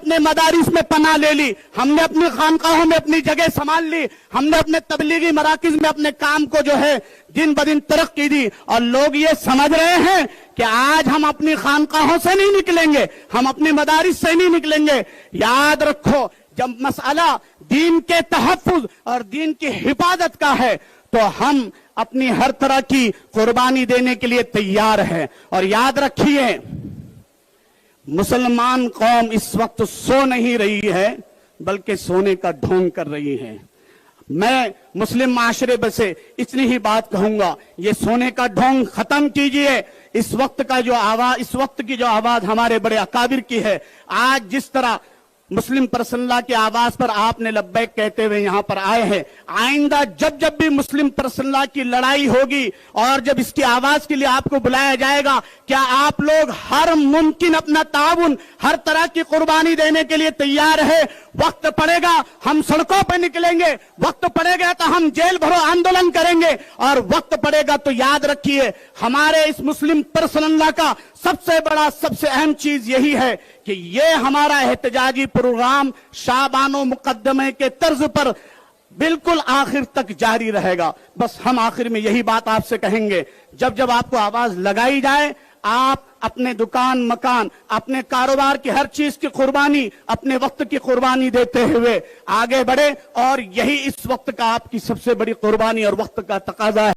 अपने मदारिस में पनाह ले ली, हमने अपनी खानकाहों में अपनी जगह संभाल ली, हमने अपने तबलीगी मराकिज में अपने काम को जो है दिन ब दिन तरक्की दी। और लोग ये समझ रहे हैं कि आज हम अपनी खानकाहों से नहीं निकलेंगे, हम अपनी मदारिस से नहीं निकलेंगे। याद रखो, जब मसला दीन के तहफ्फुज और दीन की हिफाजत का है तो हम अपनी हर तरह की कुर्बानी देने के लिए तैयार हैं। और याद रखिए, मुसलमान कौम इस वक्त सो नहीं रही है बल्कि सोने का ढोंग कर रही है। मैं मुस्लिम माशरे से इतनी ही बात कहूंगा, ये सोने का ढोंग खत्म कीजिए। इस वक्त की जो आवाज हमारे बड़े अकाबिर की है, आज जिस तरह मुस्लिम पर्सनला की आवाज पर आपने लब्बैक कहते हुए यहां पर आए हैं, आइंदा जब जब भी मुस्लिम पर्सनला की लड़ाई होगी और जब इसकी आवाज के लिए आपको बुलाया जाएगा, क्या आप लोग हर मुमकिन अपना ताउन, हर तरह की कुर्बानी देने के लिए तैयार है? वक्त पड़ेगा हम सड़कों पर निकलेंगे, वक्त पड़ेगा तो हम जेल भरो आंदोलन करेंगे, और वक्त पड़ेगा तो याद रखिए, हमारे इस मुस्लिम पर्सनला का सबसे बड़ा सबसे अहम चीज यही है कि ये हमारा एहतजाजी प्रोग्राम शाबानो मुकद्दमे के तर्ज पर बिल्कुल आखिर तक जारी रहेगा। बस हम आखिर में यही बात आपसे कहेंगे, जब जब आपको आवाज लगाई जाए, आप अपने दुकान मकान, अपने कारोबार की हर चीज की कुर्बानी, अपने वक्त की कुर्बानी देते हुए आगे बढ़े। और यही इस वक्त का आपकी सबसे बड़ी कुर्बानी और वक्त का तकाजा है।